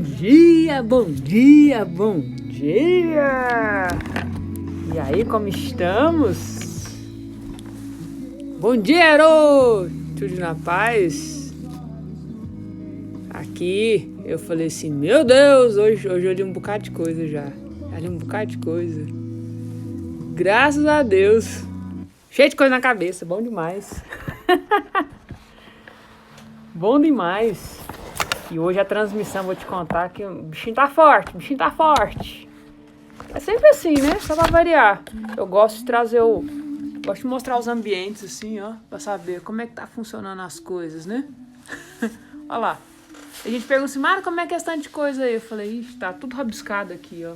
dia, bom dia, bom dia! E aí, como estamos? Bom dia, Ero! Tudo na paz? Aqui, eu falei assim, meu Deus, hoje eu li um bocado de coisa já. Já li um bocado de coisa. Graças a Deus. Cheio de coisa na cabeça, bom demais. Bom demais. E hoje a transmissão, vou te contar que o bichinho tá forte, É sempre assim, né? Só pra variar. Eu gosto de trazer gosto de mostrar os ambientes assim, ó, pra saber como é que tá funcionando as coisas, né? Olha lá. A gente pergunta assim, Mara, como é que é esse tanto de coisa aí? Eu falei, ixi, tá tudo rabiscado aqui, ó.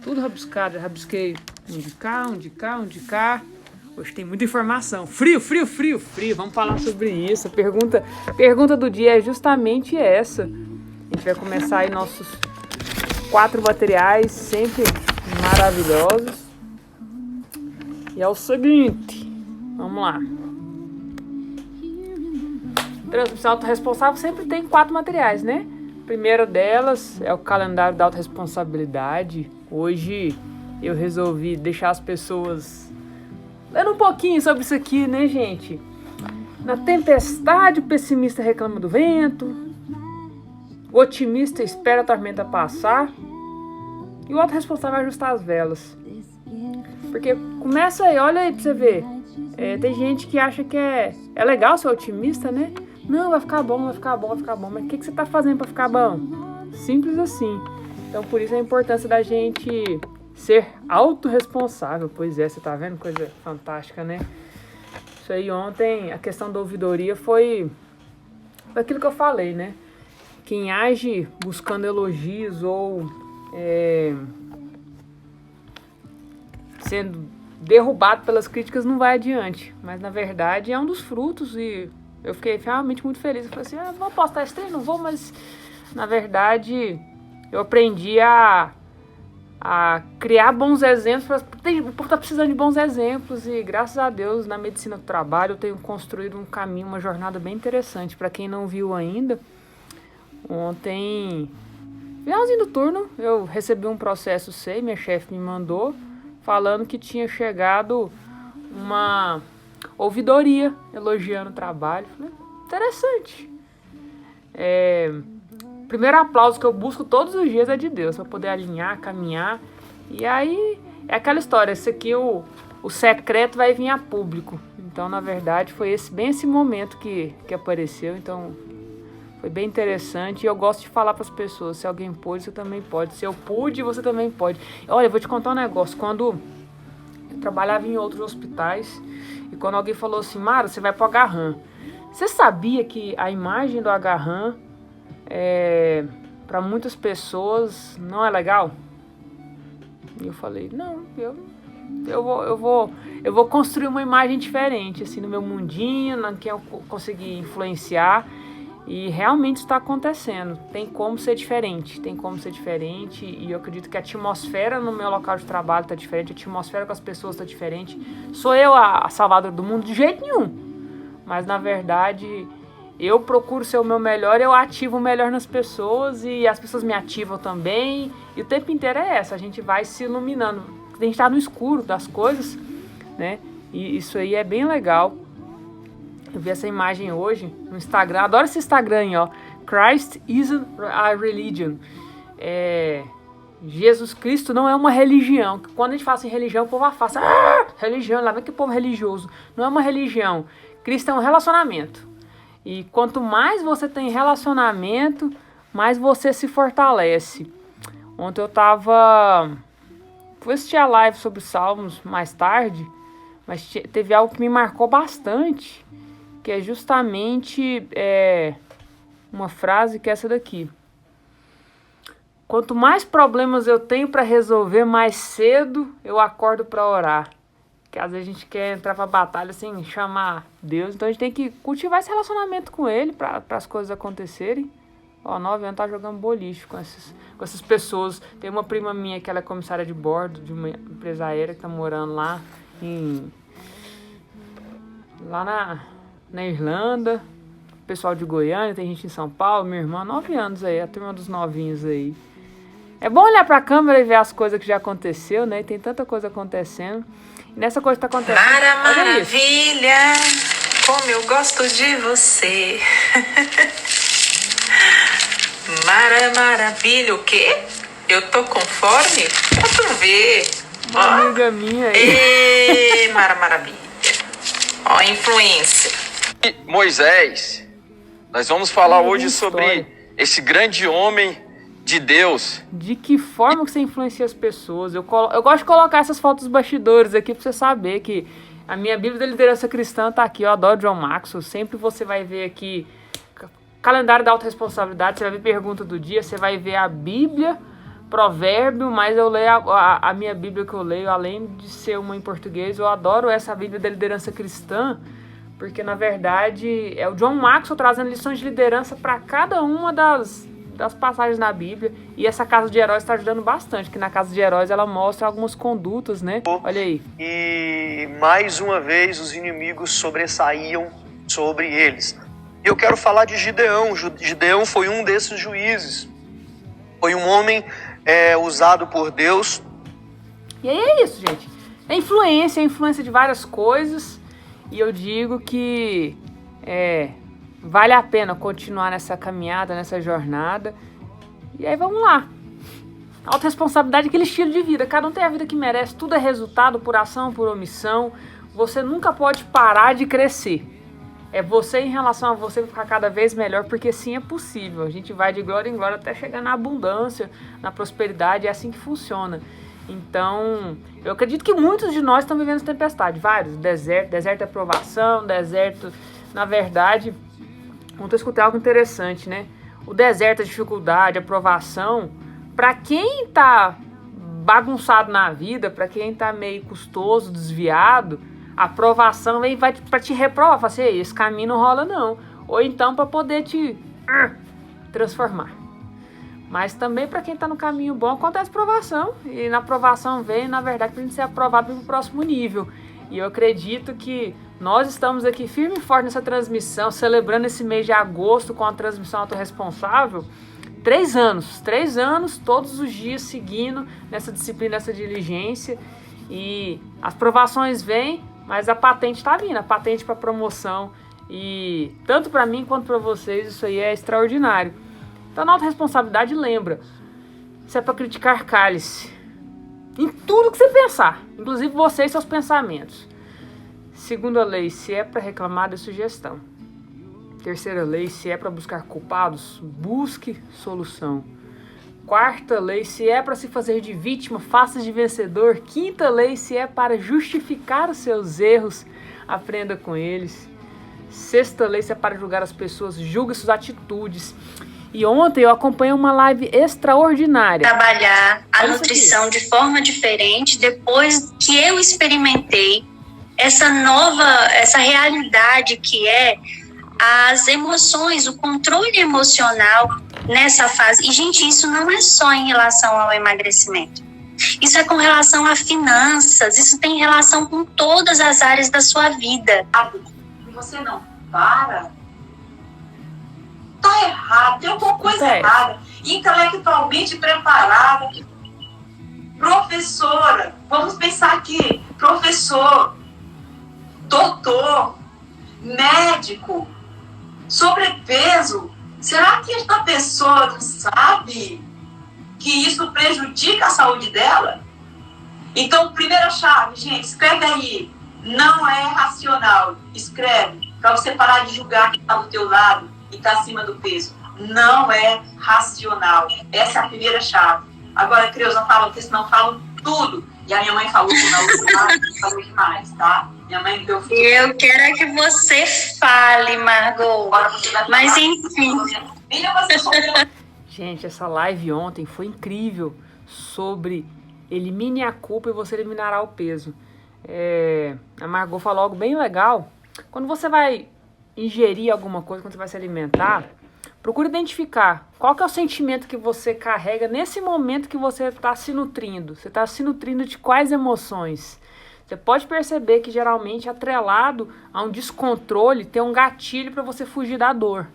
Tudo rabiscado, já rabisquei um de cá. Hoje tem muita informação. Frio. Vamos falar sobre isso. A pergunta do dia é justamente essa. A gente vai começar aí nossos 4 materiais, sempre maravilhosos. E é o seguinte, vamos lá. Transmissão autorresponsável sempre tem 4 materiais, né? O primeiro delas é o calendário da autorresponsabilidade. Hoje eu resolvi deixar as pessoas lendo um pouquinho sobre isso aqui, né, gente? Na tempestade, o pessimista reclama do vento. O otimista espera a tormenta passar. E o autorresponsável vai ajustar as velas. Porque começa aí, olha aí pra você ver. Tem gente que acha que é legal ser otimista, né? Não, vai ficar bom. Mas o que você tá fazendo pra ficar bom? Simples assim. Então, por isso a importância da gente ser autorresponsável. Pois é, você tá vendo? Coisa fantástica, né? Isso aí ontem, a questão da ouvidoria foi aquilo que eu falei, né? Quem age buscando elogios ou sendo derrubado pelas críticas não vai adiante. Mas, na verdade, é um dos frutos e eu fiquei realmente muito feliz. Eu falei assim, vou postar esse treino? Não vou, mas, na verdade, eu aprendi a criar bons exemplos. O povo tá precisando de bons exemplos e, graças a Deus, na medicina do trabalho, eu tenho construído um caminho, uma jornada bem interessante. Para quem não viu ainda, ontem, finalzinho do turno, eu recebi um processo SEI, minha chefe me mandou, falando que tinha chegado uma ouvidoria elogiando o trabalho. Falei, interessante. Primeiro aplauso que eu busco todos os dias é de Deus, para poder alinhar, caminhar. E aí, é aquela história, esse aqui, o secreto vai vir a público. Então, na verdade, foi bem esse momento que apareceu. Então, foi bem interessante. E eu gosto de falar para as pessoas, se alguém pôde, você também pode. Se eu pude, você também pode. Olha, eu vou te contar um negócio. Quando eu trabalhava em outros hospitais, e quando alguém falou assim, Mara, você vai pro Agarram. Você sabia que a imagem do Agarram para muitas pessoas não é legal? E eu falei, não, eu vou construir uma imagem diferente, assim, no meu mundinho, na quem eu conseguir influenciar, e realmente está acontecendo. Tem como ser diferente, e eu acredito que a atmosfera no meu local de trabalho está diferente, a atmosfera com as pessoas está diferente. Sou eu a salvadora do mundo? De jeito nenhum, mas na verdade eu procuro ser o meu melhor, eu ativo o melhor nas pessoas e as pessoas me ativam também. E o tempo inteiro é essa, a gente vai se iluminando. A gente tá no escuro das coisas, né? E isso aí é bem legal. Eu vi essa imagem hoje no Instagram, adoro esse Instagram aí, ó. Christ isn't a religion. Jesus Cristo não é uma religião. Quando a gente fala em religião, o povo afasta. Religião, lá vem que povo religioso. Não é uma religião. Cristo é um relacionamento. E quanto mais você tem relacionamento, mais você se fortalece. Ontem eu fui assistir a live sobre Salmos mais tarde, mas teve algo que me marcou bastante, que é justamente uma frase que é essa daqui. Quanto mais problemas eu tenho para resolver, mais cedo eu acordo para orar. Que às vezes a gente quer entrar pra batalha sem chamar Deus. Então a gente tem que cultivar esse relacionamento com Ele para as coisas acontecerem. Ó, 9 anos tá jogando boliche com essas pessoas. Tem uma prima minha que ela é comissária de bordo de uma empresa aérea que tá morando lá na Irlanda. pessoal de Goiânia, tem gente em São Paulo, minha irmã, 9 anos aí, a turma dos novinhos aí. É bom olhar pra câmera e ver as coisas que já aconteceu, né? E tem tanta coisa acontecendo. E nessa coisa que tá acontecendo... Maravilha, como eu gosto de você. Maravilha, o quê? Eu tô conforme? Pra tu ver. Uma amiga minha aí. Ê, maravilha. Ó, influência. E Moisés, nós vamos falar hoje sobre esse grande homem de Deus. De que forma que você influencia as pessoas? Eu gosto de colocar essas fotos dos bastidores aqui pra você saber que a minha Bíblia da Liderança Cristã tá aqui. Eu adoro John Maxwell. Sempre você vai ver aqui calendário da autorresponsabilidade, você vai ver pergunta do dia, você vai ver a Bíblia, provérbio, mas eu leio a minha Bíblia que eu leio, além de ser uma em português, eu adoro essa Bíblia da Liderança Cristã, porque na verdade é o John Maxwell trazendo lições de liderança para cada uma das passagens na Bíblia, e essa Casa de Heróis está ajudando bastante, que na Casa de Heróis ela mostra algumas condutas, né? Olha aí. E mais uma vez os inimigos sobressaíam sobre eles. E eu quero falar de Gideão. Gideão foi um desses juízes. Foi um homem usado por Deus. E aí é isso, gente. É influência de várias coisas. E eu digo que vale a pena continuar nessa caminhada, nessa jornada. E aí vamos lá. Autoresponsabilidade é aquele estilo de vida. Cada um tem a vida que merece. Tudo é resultado por ação, por omissão. Você nunca pode parar de crescer. É você em relação a você ficar cada vez melhor, porque sim, é possível. A gente vai de glória em glória até chegar na abundância, na prosperidade, é assim que funciona. Então, eu acredito que muitos de nós estão vivendo tempestade, vários, deserto é provação, deserto, na verdade, ontem eu escutei algo interessante, né? O deserto, a dificuldade, a provação, para quem tá bagunçado na vida, para quem tá meio custoso, desviado, a aprovação vem para te reprovar, fala assim, esse caminho não rola não. Ou então para poder te transformar. Mas também para quem está no caminho bom acontece provação. E na aprovação vem, na verdade, para a gente ser aprovado para o próximo nível. E eu acredito que nós estamos aqui firme e forte nessa transmissão, celebrando esse mês de agosto com a transmissão autorresponsável. 3 anos, todos os dias seguindo nessa disciplina, nessa diligência. E as provações vêm, mas a patente está vindo, a patente para promoção. E tanto para mim quanto para vocês, isso aí é extraordinário. Então, na autorresponsabilidade, lembra, isso é para criticar, cale-se. Em tudo que você pensar, inclusive você e seus pensamentos. Segunda lei, se é para reclamar, dê sugestão. Terceira lei, se é para buscar culpados, busque solução. Quarta lei, se é para se fazer de vítima, faça de vencedor. Quinta lei, se é para justificar os seus erros, aprenda com eles. Sexta lei, se é para julgar as pessoas, julgue suas atitudes. E ontem eu acompanhei uma live extraordinária. Trabalhar a nutrição de forma diferente depois que eu experimentei essa realidade que é as emoções, o controle emocional nessa fase. E, gente, isso não é só em relação ao emagrecimento. Isso é com relação a finanças, isso tem relação com todas as áreas da sua vida. Você não para, tá errado, tem alguma coisa errada. Intelectualmente preparada. Professora, vamos pensar aqui, professor, doutor, médico, sobrepeso. Será que esta pessoa não sabe que isso prejudica a saúde dela? Então, primeira chave, gente, escreve aí. Não é racional. Escreve, para você parar de julgar quem está do teu lado e está acima do peso. Não é racional. Essa é a primeira chave. Agora, Creuza fala, porque senão falam tudo. E a minha mãe falou que não falou demais, tá? Minha mãe deu filho. Eu quero é que você fale, Margot. Agora você vai falar. Mas enfim. Filha, você só... Gente, essa live ontem foi incrível sobre elimine a culpa e você eliminará o peso. A Margot falou algo bem legal. Quando você vai ingerir alguma coisa, quando você vai se alimentar, procure identificar qual que é o sentimento que você carrega nesse momento que você está se nutrindo. Você está se nutrindo de quais emoções? Você pode perceber que geralmente atrelado a um descontrole tem um gatilho para você fugir da dor.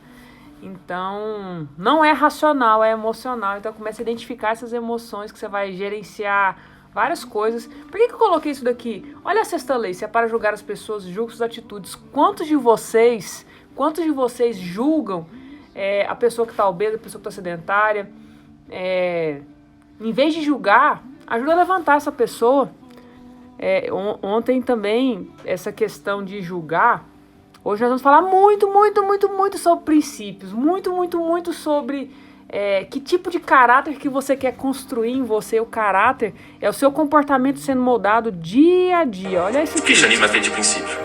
Então, não é racional, é emocional. Então, começa a identificar essas emoções que você vai gerenciar várias coisas. Por que eu coloquei isso daqui? Olha a sexta lei, se é para julgar as pessoas, julgue suas atitudes. Quantos de vocês julgam a pessoa que está obesa, a pessoa que está sedentária? Em vez de julgar, ajuda a levantar essa pessoa. Ontem também, essa questão de julgar, hoje nós vamos falar muito sobre princípios, muito sobre que tipo de caráter que você quer construir em você. O caráter é o seu comportamento sendo moldado dia a dia. Olha isso aqui. O cristianismo é feito de princípio.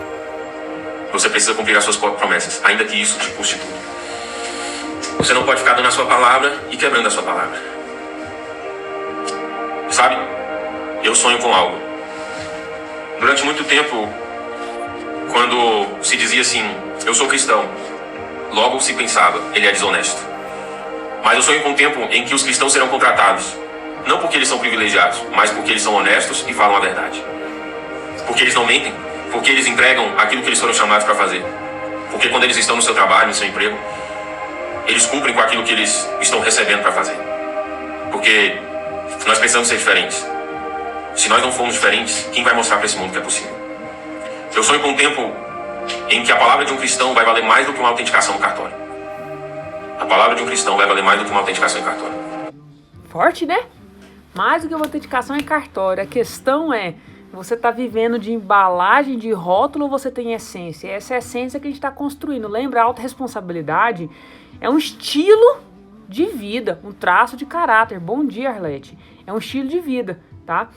Você precisa cumprir as suas promessas, ainda que isso te custe tudo. Você não pode ficar dando a sua palavra e quebrando a sua palavra. Sabe, eu sonho com algo. Durante muito tempo, quando se dizia assim, eu sou cristão, logo se pensava, ele é desonesto. Mas eu sonho com um tempo em que os cristãos serão contratados, não porque eles são privilegiados, mas porque eles são honestos e falam a verdade. Porque eles não mentem, porque eles entregam aquilo que eles foram chamados para fazer. Porque quando eles estão no seu trabalho, no seu emprego, eles cumprem com aquilo que eles estão recebendo para fazer. Porque nós precisamos ser diferentes. Se nós não formos diferentes, quem vai mostrar para esse mundo que é possível? Eu sonho com um tempo em que a palavra de um cristão vai valer mais do que uma autenticação no cartório. A palavra de um cristão vai valer mais do que uma autenticação em cartório. Forte, né? Mais do que uma autenticação em cartório. A questão é, você está vivendo de embalagem, de rótulo, ou você tem essência? E essa é a essência que a gente está construindo. Lembra, a autorresponsabilidade é um estilo de vida, um traço de caráter. Bom dia, Arlete. É um estilo de vida, tá?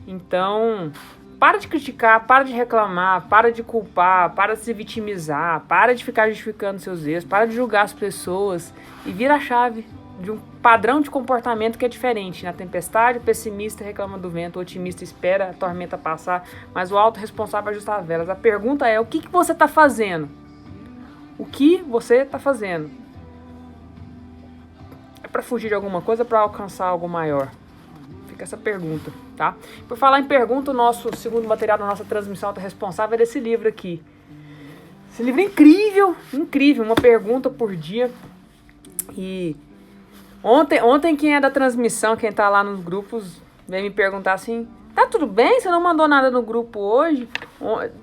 Então, para de criticar, para de reclamar, para de culpar, para de se vitimizar, para de ficar justificando seus erros, para de julgar as pessoas e vira a chave de um padrão de comportamento que é diferente. Na tempestade, o pessimista reclama do vento, o otimista espera a tormenta passar, mas o autorresponsável ajusta as velas. A pergunta é, o que você está fazendo? O que você está fazendo? É para fugir de alguma coisa ou para alcançar algo maior? Fica essa pergunta, tá? Por falar em pergunta, o nosso segundo material da nossa transmissão autorresponsável é desse livro aqui. Esse livro é incrível, incrível, uma pergunta por dia. E ontem quem é da transmissão, quem tá lá nos grupos, veio me perguntar assim, tá tudo bem? Você não mandou nada no grupo hoje?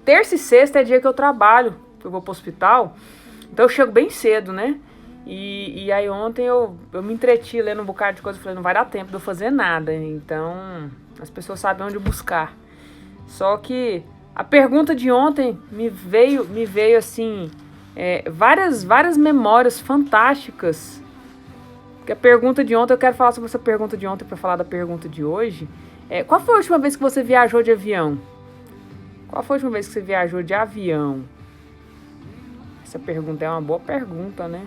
Terça e sexta é dia que eu trabalho, que eu vou pro hospital, então eu chego bem cedo, né? E aí ontem eu me entreti lendo um bocado de coisa, falei, não vai dar tempo de eu fazer nada, então as pessoas sabem onde buscar. Só que a pergunta de ontem me veio assim, várias memórias fantásticas. Porque a pergunta de ontem, eu quero falar sobre essa pergunta de ontem para falar da pergunta de hoje. Qual foi a última vez que você viajou de avião? Qual foi a última vez que você viajou de avião? Essa pergunta é uma boa pergunta, né?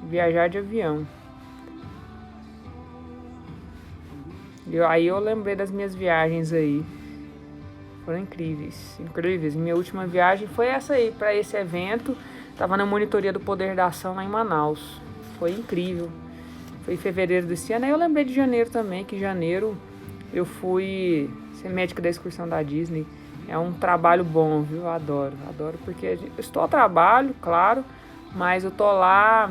Viajar de avião. Aí eu lembrei das minhas viagens aí. Foram incríveis. Minha última viagem foi essa aí, para esse evento. Tava na monitoria do Poder da Ação lá em Manaus. Foi incrível. Foi em fevereiro desse ano. Aí eu lembrei de janeiro também, que em janeiro eu fui ser médica da excursão da Disney. É um trabalho bom, viu? Eu adoro porque eu estou ao trabalho, claro, mas eu tô lá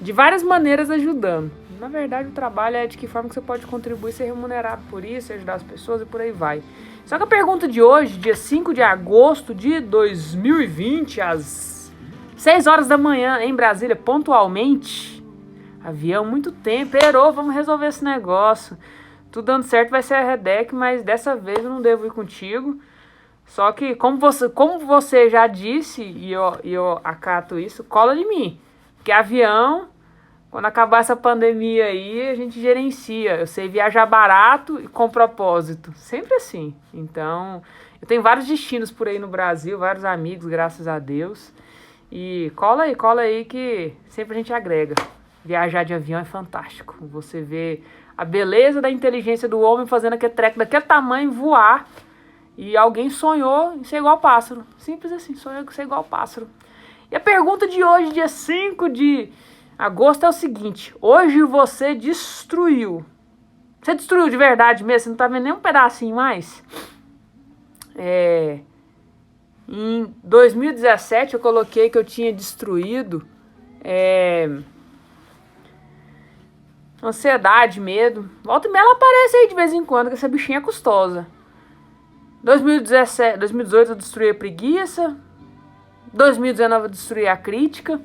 de várias maneiras ajudando. Na verdade, o trabalho é de que forma que você pode contribuir, ser remunerado por isso, ajudar as pessoas e por aí vai. Só que a pergunta de hoje, dia 5 de agosto de 2020, às 6 horas da manhã, em Brasília, pontualmente. Avião, muito tempo, errou, vamos resolver esse negócio. Tudo dando certo, vai ser a Redec, mas dessa vez eu não devo ir contigo. Só que, como você já disse, e eu acato isso, cola de mim. Porque avião, quando acabar essa pandemia aí, a gente gerencia. Eu sei viajar barato e com propósito. Sempre assim. Então, eu tenho vários destinos por aí no Brasil, vários amigos, graças a Deus. E cola aí que sempre a gente agrega. Viajar de avião é fantástico. Você vê a beleza da inteligência do homem fazendo aquele treco daquele tamanho, voar. E alguém sonhou em ser igual ao pássaro. Simples assim, sonhou em ser igual ao pássaro. E a pergunta de hoje, dia 5 de agosto, é o seguinte. Hoje você destruiu. Você destruiu de verdade mesmo? Você não tá vendo nem um pedacinho mais? Em 2017 eu coloquei que eu tinha destruído ansiedade, medo. Volta e meia ela aparece aí de vez em quando, que essa bichinha é custosa. 2018 eu destruí a preguiça. 2019 eu destruí a crítica.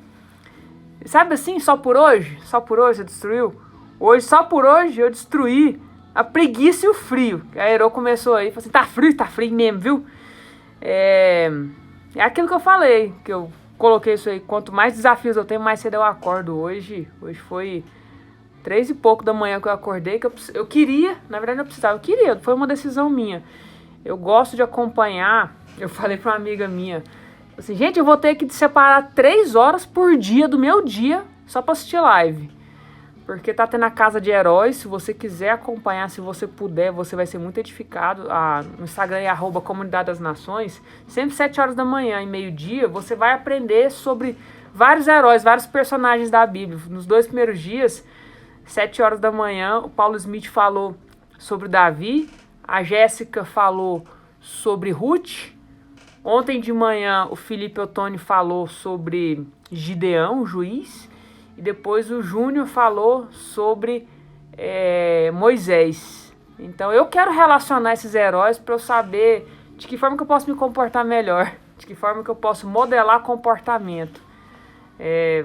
E sabe assim, só por hoje? Só por hoje você destruiu? Hoje, só por hoje, eu destruí a preguiça e o frio. A Aero começou aí, falou assim, tá frio mesmo, viu? É aquilo que eu falei, que eu coloquei isso aí. Quanto mais desafios eu tenho, mais cedo eu acordo. Hoje foi 3 e pouco da manhã que eu acordei, que eu queria, na verdade eu precisava, foi uma decisão minha. Eu gosto de acompanhar, eu falei pra uma amiga minha, assim, gente, eu vou ter que separar 3 horas por dia do meu dia só pra assistir live. Porque tá tendo a Casa de Heróis, se você quiser acompanhar, se você puder, você vai ser muito edificado. No Instagram é @Comunidade das Nações, sempre 7 horas da manhã e meio-dia, você vai aprender sobre vários heróis, vários personagens da Bíblia. Nos 2 primeiros dias, 7 horas da manhã, o Paulo Smith falou sobre Davi, a Jéssica falou sobre Ruth, ontem de manhã o Felipe Ottoni falou sobre Gideão, o juiz, e depois o Júnior falou sobre Moisés. Então eu quero relacionar esses heróis para eu saber de que forma que eu posso me comportar melhor, de que forma que eu posso modelar comportamento.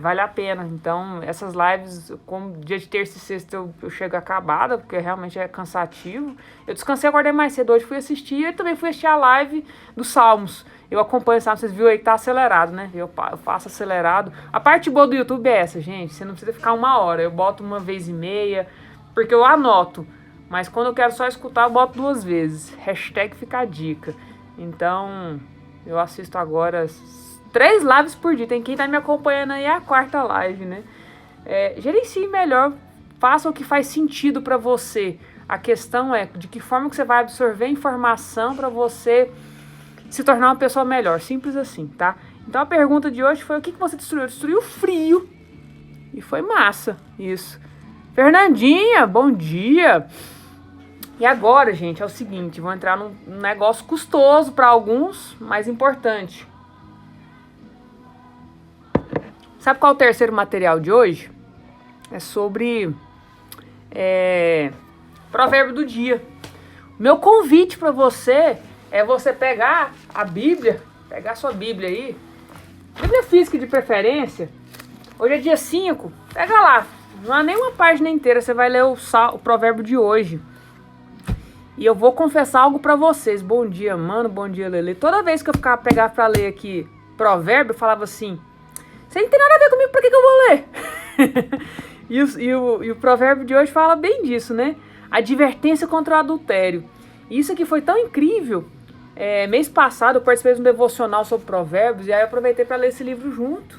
Vale a pena. Então essas lives, como dia de terça e sexta eu chego acabada, porque realmente é cansativo. Eu descansei, acordei mais cedo hoje, fui assistir, e também fui assistir a live dos Salmos. Eu acompanho, sabe, vocês viram aí que tá acelerado, né? Eu faço acelerado. A parte boa do YouTube é essa, gente, você não precisa ficar 1 hora, eu boto 1 vez e meia, porque eu anoto, mas quando eu quero só escutar, eu boto 2 vezes. #fica a dica. Então, eu assisto agora 3 lives por dia. Tem quem tá me acompanhando aí, é a 4ª live, né? Gerencie melhor, faça o que faz sentido pra você. A questão é de que forma que você vai absorver informação pra você se tornar uma pessoa melhor. Simples assim, tá? Então a pergunta de hoje foi: o que você destruiu? Eu destruí o frio. E foi massa, isso. Fernandinha, bom dia. E agora, gente, é o seguinte, vou entrar num negócio custoso para alguns, mas importante. Sabe qual é o terceiro material de hoje? É sobre provérbio do dia. Meu convite para você é você pegar a Bíblia, pegar a sua Bíblia aí, Bíblia física de preferência. Hoje é dia 5, pega lá, não há nem uma página inteira, você vai ler o provérbio de hoje. E eu vou confessar algo pra vocês. Bom dia, mano, bom dia, Lele. Toda vez que eu pegar pra ler aqui provérbio, eu falava assim, você não tem nada a ver comigo, pra que eu vou ler? e o provérbio de hoje fala bem disso, né? Advertência contra o adultério. E isso aqui foi tão incrível. Mês passado eu participei de um devocional sobre provérbios, e aí eu aproveitei para ler esse livro junto.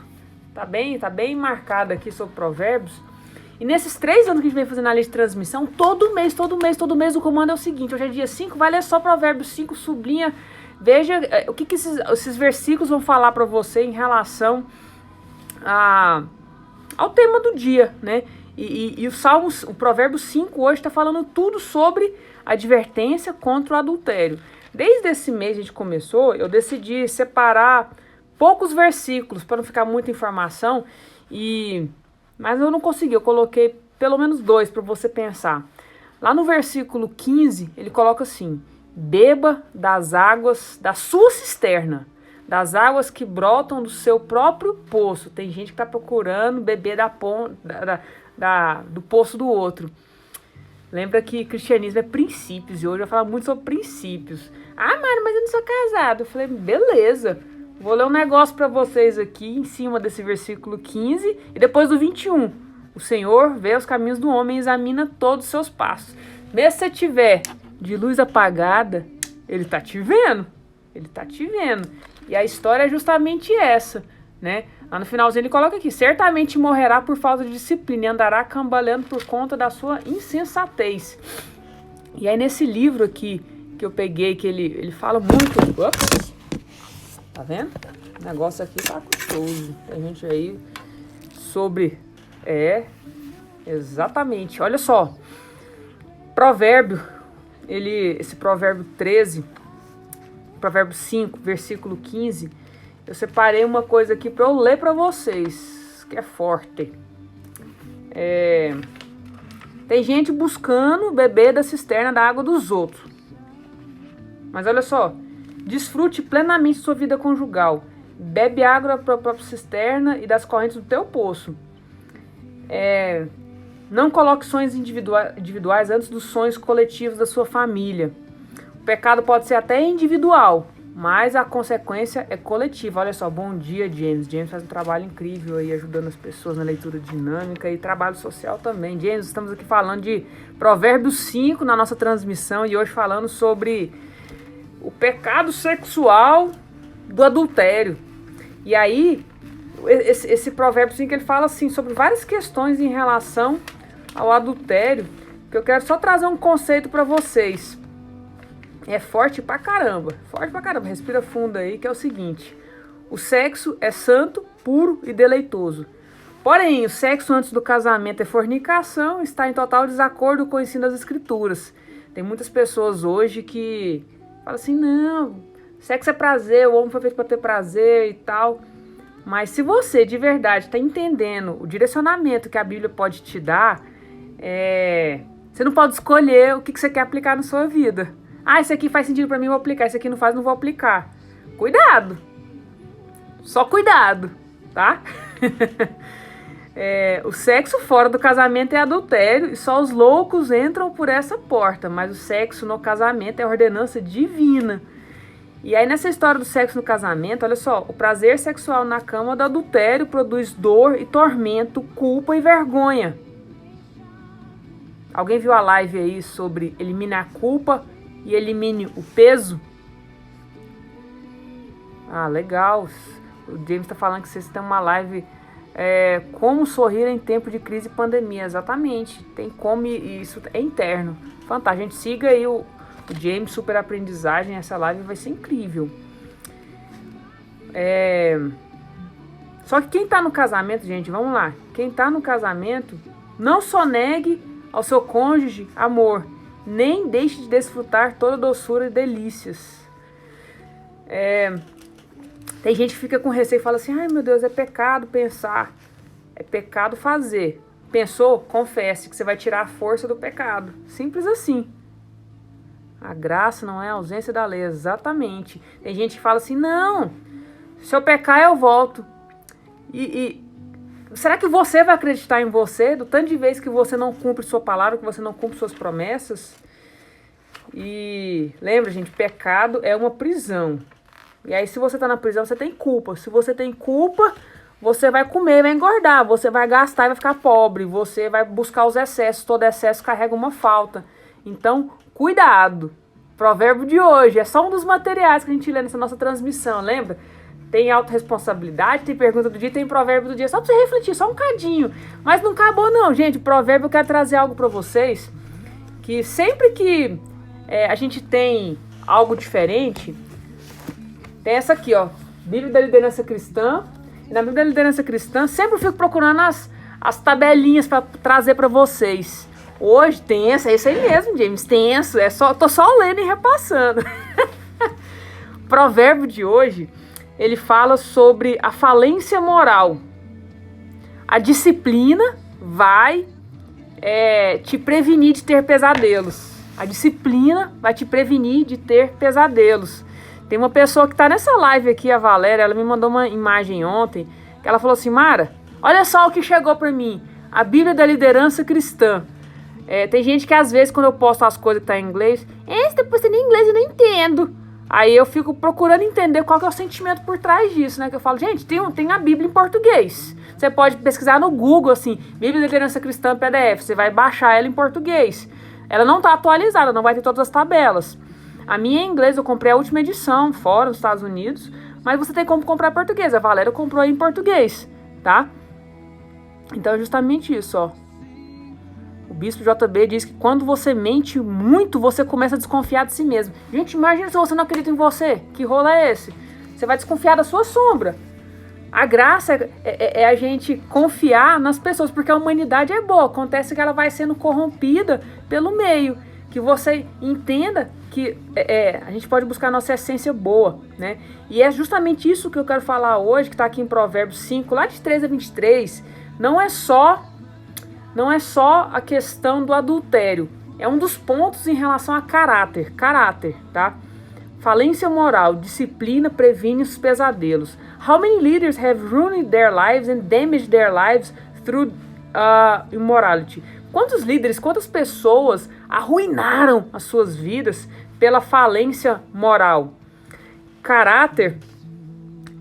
Tá bem marcado aqui sobre provérbios. E nesses 3 anos que a gente vem fazendo a lista de transmissão, todo mês o comando é o seguinte: hoje é dia 5, vai ler só provérbios 5, sublinha, veja o que esses versículos vão falar para você em relação ao tema do dia, né? E o provérbio 5 hoje está falando tudo sobre advertência contra o adultério. Desde esse mês a gente começou, eu decidi separar poucos versículos para não ficar muita informação, mas eu não consegui, eu coloquei pelo menos 2 para você pensar. Lá no versículo 15, ele coloca assim: beba das águas da sua cisterna, das águas que brotam do seu próprio poço. Tem gente que está procurando beber do poço do outro. Lembra que cristianismo é princípios, e hoje eu vou falar muito sobre princípios. Ah, mano, mas eu não sou casado. Eu falei, beleza, vou ler um negócio pra vocês aqui em cima desse versículo 15 e depois do 21. O Senhor vê os caminhos do homem e examina todos os seus passos. Mesmo se você tiver de luz apagada, ele tá te vendo. Ele tá te vendo. E a história é justamente essa, né? Lá no finalzinho ele coloca aqui: certamente morrerá por falta de disciplina e andará cambaleando por conta da sua insensatez. E aí nesse livro aqui que eu peguei, que ele fala muito... Ops, tá vendo? O negócio aqui tá gostoso. Tem gente aí sobre... exatamente. Olha só. Provérbio, esse provérbio 13, Provérbios 5, versículo 15, eu separei uma coisa aqui para eu ler para vocês, que é forte. Tem gente buscando beber da cisterna da água dos outros. Mas olha só, desfrute plenamente sua vida conjugal. Bebe água da própria cisterna e das correntes do teu poço. Não coloque sonhos individuais antes dos sonhos coletivos da sua família. O pecado pode ser até individual, mas a consequência é coletiva. Olha só, bom dia, James. James faz um trabalho incrível aí, ajudando as pessoas na leitura dinâmica e trabalho social também. James, estamos aqui falando de Provérbios 5 na nossa transmissão e hoje falando sobre o pecado sexual do adultério. E aí, esse Provérbio 5, ele fala assim, sobre várias questões em relação ao adultério, que eu quero só trazer um conceito para vocês. É forte pra caramba, respira fundo aí, que é o seguinte: o sexo é santo, puro e deleitoso. Porém, o sexo antes do casamento é fornicação, está em total desacordo com o ensino das escrituras. Tem muitas pessoas hoje que falam assim, não, sexo é prazer, o homem foi feito para ter prazer e tal. Mas se você de verdade está entendendo o direcionamento que a Bíblia pode te dar, você não pode escolher o que você quer aplicar na sua vida. Ah, isso aqui faz sentido para mim, eu vou aplicar. Isso aqui não faz, não vou aplicar. Cuidado. Só cuidado, tá? O sexo fora do casamento é adultério e só os loucos entram por essa porta. Mas o sexo no casamento é ordenança divina. E aí nessa história do sexo no casamento, olha só, o prazer sexual na cama do adultério produz dor e tormento, culpa e vergonha. Alguém viu a live aí sobre eliminar a culpa e elimine o peso? Ah, legal. O James está falando que vocês têm uma live como sorrir em tempo de crise e pandemia. Exatamente. Tem como, e isso é interno. Fantástico. A gente siga aí o James, super aprendizagem. Essa live vai ser incrível. Só que quem está no casamento, gente, vamos lá. Quem está no casamento, não só negue ao seu cônjuge amor, nem deixe de desfrutar toda doçura e delícias. Tem gente que fica com receio e fala assim, ai meu Deus, é pecado pensar, é pecado fazer. Pensou? Confesse que você vai tirar a força do pecado. Simples assim. A graça não é a ausência da lei, exatamente. Tem gente que fala assim, não, se eu pecar eu volto. E será que você vai acreditar em você, do tanto de vezes que você não cumpre sua palavra, que você não cumpre suas promessas? E lembra, gente, pecado é uma prisão. E aí se você tá na prisão, você tem culpa. Se você tem culpa, você vai comer, vai engordar, você vai gastar e vai ficar pobre, você vai buscar os excessos, todo excesso carrega uma falta. Então, cuidado. Provérbio de hoje é só um dos materiais que a gente lê nessa nossa transmissão, lembra? Tem autorresponsabilidade, tem pergunta do dia, tem provérbio do dia, só pra você refletir, só um cadinho. Mas não acabou não, gente. Provérbio, eu quero trazer algo pra vocês, que sempre que a gente tem algo diferente, tem essa aqui, ó, Bíblia da Liderança Cristã. E na Bíblia da Liderança Cristã, sempre eu fico procurando as tabelinhas pra trazer pra vocês. Hoje tem essa, é isso aí mesmo, James, tenso, tô só lendo e repassando. Provérbio de hoje, ele fala sobre a falência moral. A disciplina vai te prevenir de ter pesadelos. A disciplina vai te prevenir de ter pesadelos. Tem uma pessoa que está nessa live aqui, a Valéria, ela me mandou uma imagem ontem, que ela falou assim, Mara, olha só o que chegou para mim, a Bíblia da Liderança Cristã. Tem gente que às vezes quando eu posto as coisas que tá em inglês, você tá postando em inglês, eu não entendo. Aí eu fico procurando entender qual que é o sentimento por trás disso, né? Que eu falo, gente, tem a Bíblia em português. Você pode pesquisar no Google, assim, Bíblia da Liderança Cristã PDF. Você vai baixar ela em português. Ela não tá atualizada, não vai ter todas as tabelas. A minha em inglês, eu comprei a última edição, fora dos Estados Unidos. Mas você tem como comprar em português. A Valéria comprou aí em português, tá? Então é justamente isso, ó. O Bispo JB diz que quando você mente muito, você começa a desconfiar de si mesmo. Gente, imagina se você não acredita em você. Que rolo é esse? Você vai desconfiar da sua sombra. A graça é a gente confiar nas pessoas, porque a humanidade é boa. Acontece que ela vai sendo corrompida pelo meio. Que você entenda que a gente pode buscar a nossa essência boa, né? E é justamente isso que eu quero falar hoje, que está aqui em Provérbios 5, lá de 13 a 23. Não é só a questão do adultério. É um dos pontos em relação a caráter, tá? Falência moral, disciplina previne os pesadelos. How many leaders have ruined their lives and damaged their lives through immorality? Quantos líderes, quantas pessoas arruinaram as suas vidas pela falência moral? Caráter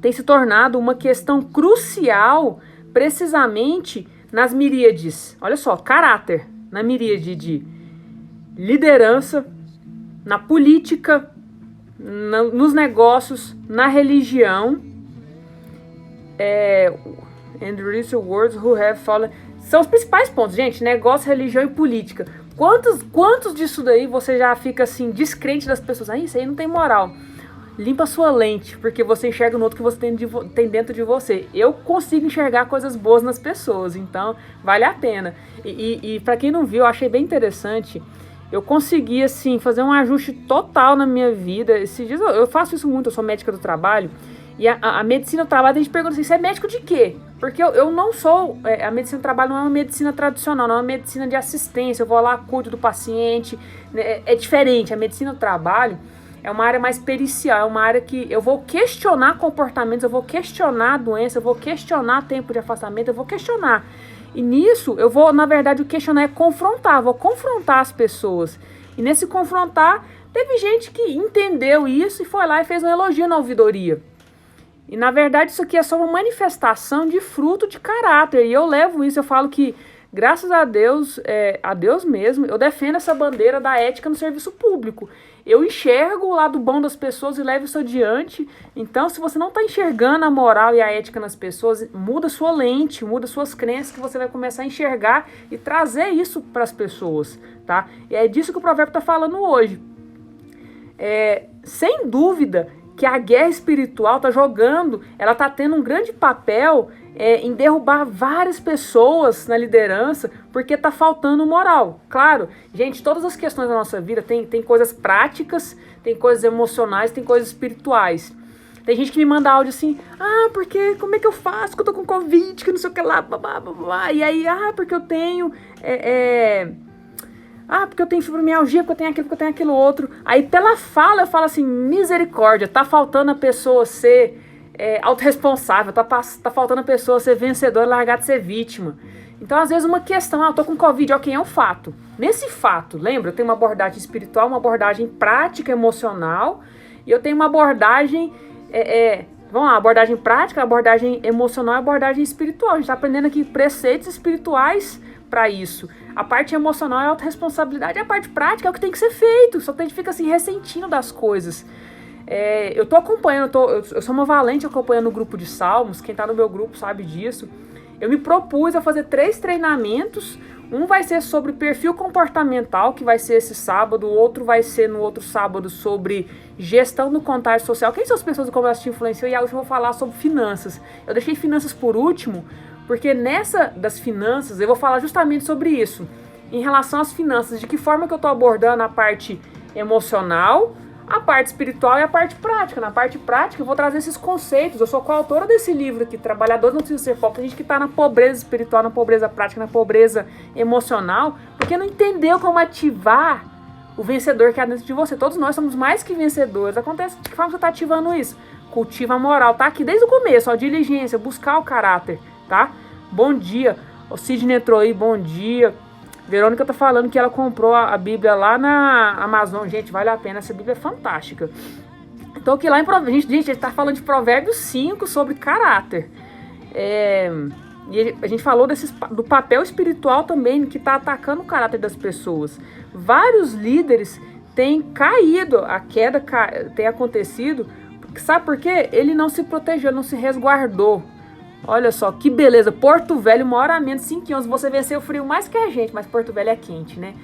tem se tornado uma questão crucial precisamente nas miríades. Olha só, caráter na miríade de liderança, na política, nos negócios, na religião. And recent words who have fallen. São os principais pontos, gente. Negócio, religião e política. Quantos disso daí você já fica assim, descrente das pessoas? Isso aí não tem moral. Limpa a sua lente, porque você enxerga no outro que você tem dentro de você. Eu consigo enxergar coisas boas nas pessoas, então vale a pena. E para quem não viu, eu achei bem interessante. Eu consegui, assim, fazer um ajuste total na minha vida. Esses dias eu faço isso muito, eu sou médica do trabalho. E a medicina do trabalho, a gente pergunta assim, você é médico de quê? Porque eu não sou, a medicina do trabalho não é uma medicina tradicional, não é uma medicina de assistência, eu vou lá, cuido do paciente, né? É diferente. A medicina do trabalho é uma área mais pericial, é uma área que eu vou questionar comportamentos, eu vou questionar doença, eu vou questionar tempo de afastamento, eu vou questionar. E nisso, eu vou, na verdade, o questionar é confrontar, vou confrontar as pessoas. E nesse confrontar, teve gente que entendeu isso e foi lá e fez um elogio na ouvidoria. E na verdade isso aqui é só uma manifestação de fruto de caráter. E eu levo isso, eu falo que, graças a Deus mesmo, eu defendo essa bandeira da ética no serviço público. Eu enxergo o lado bom das pessoas e levo isso adiante. Então, se você não está enxergando a moral e a ética nas pessoas, muda sua lente, muda suas crenças, que você vai começar a enxergar e trazer isso para as pessoas, tá? E é disso que o provérbio está falando hoje. Sem dúvida que a guerra espiritual está jogando, ela está tendo um grande papel em derrubar várias pessoas na liderança, porque está faltando moral. Claro, gente, todas as questões da nossa vida tem coisas práticas, tem coisas emocionais, tem coisas espirituais. Tem gente que me manda áudio assim, porque como é que eu faço que eu tô com Covid, que não sei o que lá, blá. E aí, porque eu tenho... porque eu tenho fibromialgia, porque eu tenho aquilo outro. Aí pela fala eu falo assim, misericórdia, tá faltando a pessoa ser autorresponsável, tá faltando a pessoa ser vencedora e largar de ser vítima. Então às vezes uma questão, eu tô com Covid, ok, é um fato. Nesse fato, lembra, eu tenho uma abordagem espiritual, uma abordagem prática, emocional, e eu tenho uma abordagem, vamos lá, abordagem prática, abordagem emocional e abordagem espiritual. A gente tá aprendendo aqui preceitos espirituais para isso. A parte emocional é a autorresponsabilidade, a parte prática é o que tem que ser feito. Só que a gente fica assim ressentindo das coisas. Eu tô acompanhando, eu sou uma valente acompanhando o grupo de Salmos. Quem tá no meu grupo sabe disso. Eu me propus a fazer 3 treinamentos. Um vai ser sobre perfil comportamental, que vai ser esse sábado. O outro vai ser no outro sábado sobre gestão do contágio social. Quem são as pessoas que elas te influenciam? E hoje eu vou falar sobre finanças. Eu deixei finanças por último, porque nessa das finanças eu vou falar justamente sobre isso. Em relação às finanças, de que forma que eu estou abordando a parte emocional, a parte espiritual e a parte prática. Na parte prática eu vou trazer esses conceitos. Eu sou coautora desse livro aqui, Trabalhadores Não Precisam Ser Pobres. A gente que está na pobreza espiritual, na pobreza prática, na pobreza emocional, porque não entendeu como ativar o vencedor que há dentro de você. Todos nós somos mais que vencedores. Acontece de que forma você está ativando isso? Cultiva a moral, tá aqui desde o começo, diligência, buscar o caráter, tá? Bom dia, o Sidney entrou aí, bom dia. Verônica tá falando que ela comprou a Bíblia lá na Amazon. Gente, vale a pena, essa Bíblia é fantástica. Então aqui lá em Provérbios, gente, a gente tá falando de Provérbios 5 sobre caráter. E a gente falou do papel espiritual também, que tá atacando o caráter das pessoas. Vários líderes têm caído, a queda tem acontecido, sabe por quê? Ele não se protegeu, não se resguardou. Olha só, que beleza. Porto Velho, 1 hora a menos, 5 anos. Você venceu o frio mais que a gente, mas Porto Velho é quente, né?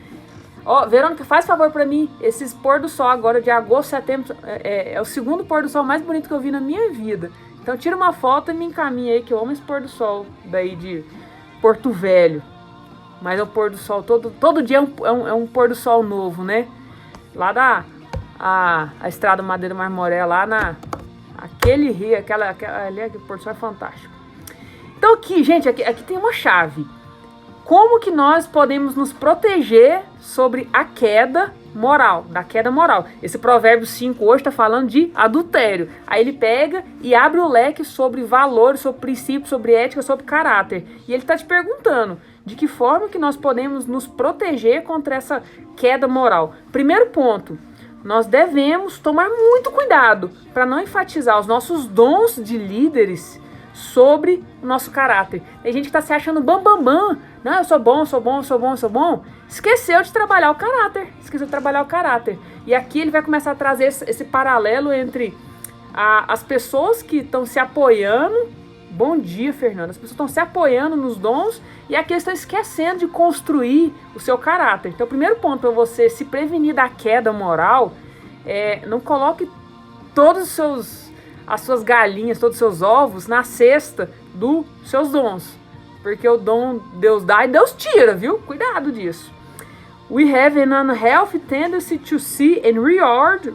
Verônica, faz favor pra mim. Esses pôr do sol agora de agosto, setembro, é o segundo pôr do sol mais bonito que eu vi na minha vida. Então tira uma foto e me encaminha aí, que eu amo esse pôr do sol daí de Porto Velho. Mas é o pôr do sol, todo dia é um pôr do sol novo, né? Lá a Estrada Madeira Marmoré lá aquele rio, aquele Porto Sol é fantástico. Então aqui, gente, aqui tem uma chave. Como que nós podemos nos proteger sobre a queda moral, da queda moral? Esse provérbio 5 hoje está falando de adultério. Aí ele pega e abre o leque sobre valores, sobre princípios, sobre ética, sobre caráter. E ele está te perguntando de que forma que nós podemos nos proteger contra essa queda moral. Primeiro ponto, nós devemos tomar muito cuidado para não enfatizar os nossos dons de líderes sobre o nosso caráter. Tem gente que está se achando bam. Não, eu sou bom. Esqueceu de trabalhar o caráter. E aqui ele vai começar a trazer esse paralelo entre as pessoas que estão se apoiando. Bom dia, Fernanda. As pessoas estão se apoiando nos dons e aqui eles estão esquecendo de construir o seu caráter. Então, o primeiro ponto para você se prevenir da queda moral é não coloque todos as suas galinhas, todos os seus ovos na cesta dos seus dons. Porque o dom Deus dá e Deus tira, viu? Cuidado disso. We have an unhealthy tendency to see and reward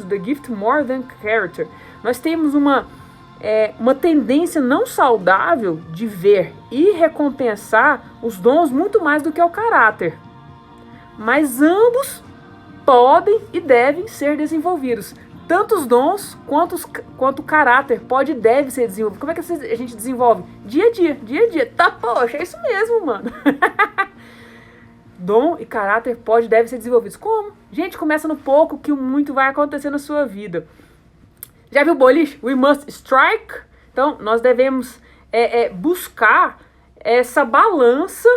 the gift more than character. Nós temos uma tendência não saudável de ver e recompensar os dons muito mais do que o caráter. Mas ambos podem e devem ser desenvolvidos. Tanto os dons quanto o caráter pode e deve ser desenvolvido. Como é que a gente desenvolve? Dia a dia. Tá, poxa, é isso mesmo, mano. Dom e caráter pode e deve ser desenvolvidos. Como? Gente, começa no pouco que o muito vai acontecer na sua vida. Já viu o boliche? We must strike. Então, nós devemos buscar essa balança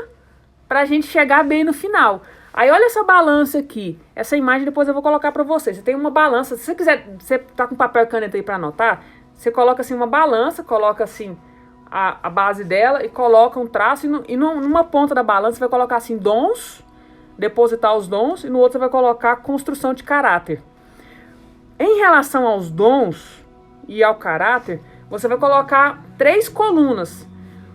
pra gente chegar bem no final. Aí olha essa balança aqui. Essa imagem depois eu vou colocar pra você. Você tem uma balança. Se você quiser, você tá com papel e caneta aí pra anotar, você coloca assim uma balança, coloca assim a base dela e coloca um traço. E numa ponta da balança você vai colocar assim dons, depositar os dons, e no outro você vai colocar construção de caráter. Em relação aos dons e ao caráter, você vai colocar 3 colunas.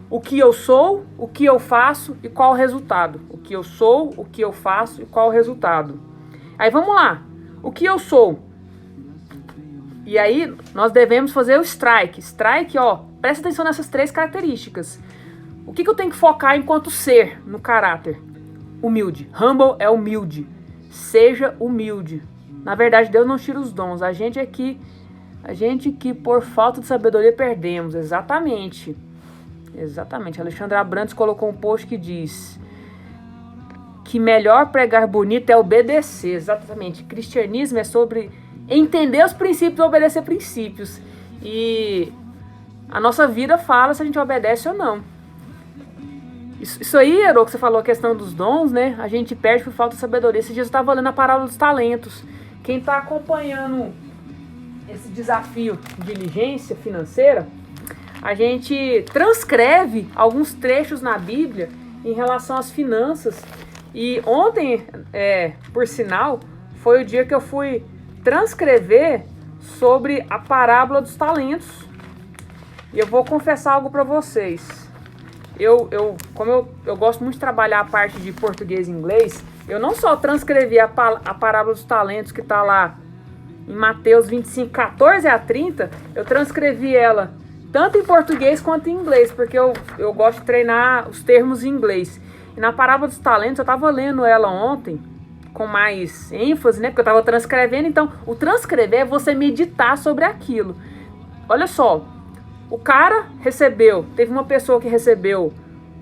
O que eu sou, o que eu faço e qual o resultado. O que eu sou, o que eu faço e qual o resultado. Aí vamos lá. O que eu sou. E aí nós devemos fazer o strike. Strike, ó, presta atenção nessas 3 características. O que eu tenho que focar enquanto ser no caráter? Humilde. Humble é humilde. Seja humilde. Na verdade, Deus não tira os dons. A gente que por falta de sabedoria perdemos. Exatamente. Alexandra Abrantes colocou um post que diz que melhor pregar bonito é obedecer. Exatamente. Cristianismo é sobre entender os princípios e obedecer princípios. E a nossa vida fala se a gente obedece ou não. Isso aí, Ero, que você falou a questão dos dons, né? A gente perde por falta de sabedoria. Esses dias eu estava lendo a parábola dos talentos. Quem está acompanhando esse desafio de diligência financeira, a gente transcreve alguns trechos na Bíblia em relação às finanças. E ontem, por sinal, foi o dia que eu fui transcrever sobre a parábola dos talentos. E eu vou confessar algo para vocês. Como eu gosto muito de trabalhar a parte de português e inglês, eu não só transcrevi a parábola dos talentos que está lá em Mateus 25, 14 a 30, eu transcrevi ela tanto em português quanto em inglês, porque eu gosto de treinar os termos em inglês. E na parábola dos talentos, eu estava lendo ela ontem, com mais ênfase, né? Porque eu estava transcrevendo. Então, o transcrever é você meditar sobre aquilo. Olha só, o cara teve uma pessoa que recebeu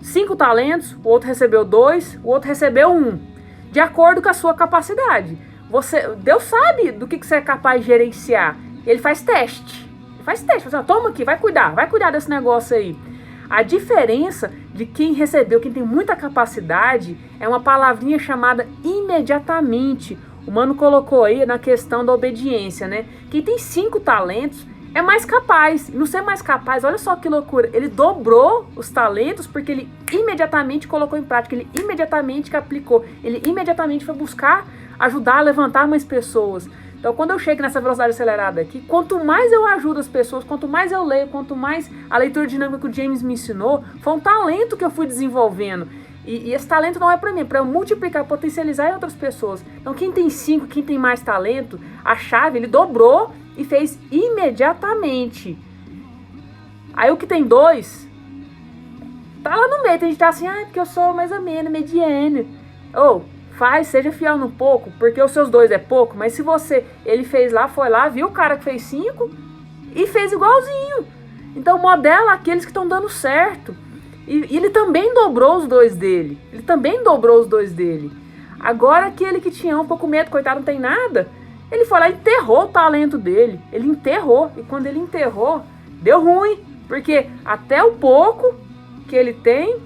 5 talentos, o outro recebeu 2, o outro recebeu 1, de acordo com a sua capacidade. Deus sabe do que você é capaz de gerenciar. Ele faz teste. Você toma aqui, vai cuidar desse negócio aí. A diferença de quem recebeu, quem tem muita capacidade, é uma palavrinha chamada imediatamente. O Mano colocou aí na questão da obediência, né? Quem tem 5 talentos é mais capaz. E não ser mais capaz, olha só que loucura. Ele dobrou os talentos porque ele imediatamente colocou em prática, ele imediatamente aplicou, ele imediatamente foi buscar ajudar a levantar mais pessoas. Então, quando eu chego nessa velocidade acelerada aqui, quanto mais eu ajudo as pessoas, quanto mais eu leio, quanto mais a leitura dinâmica que o James me ensinou, foi um talento que eu fui desenvolvendo. E esse talento não é para mim, é para eu multiplicar, potencializar em outras pessoas. Então quem tem 5, quem tem mais talento, a chave ele dobrou e fez imediatamente. Aí o que tem 2, tá lá no meio, tem gente que tá assim, porque eu sou mais ou menos, mediano. Seja fiel no pouco, porque os seus 2 é pouco, mas se ele fez lá, foi lá, viu o cara que fez 5 e fez igualzinho. Então modela aqueles que estão dando certo. E ele também dobrou os 2 dele. Agora aquele que tinha um pouco medo, coitado, não tem nada, ele foi lá e enterrou o talento dele. Ele enterrou. E quando ele enterrou, deu ruim. Porque até o pouco que ele tem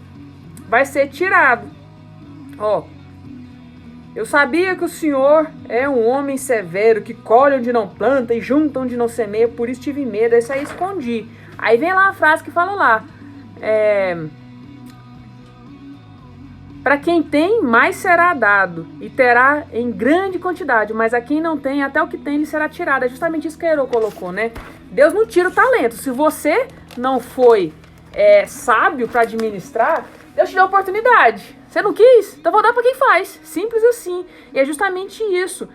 vai ser tirado. Eu sabia que o Senhor é um homem severo, que colhe onde não planta e junta onde não semeia, por isso tive medo. Isso aí escondi. Aí vem lá a frase que fala lá. Para quem tem, mais será dado, e terá em grande quantidade, mas a quem não tem, até o que tem lhe será tirado. É justamente isso que a Herô colocou, né? Deus não tira o talento. Se você não foi sábio para administrar, Deus te deu a oportunidade. Você não quis? Então vou dar para quem faz. Simples assim. E é justamente isso.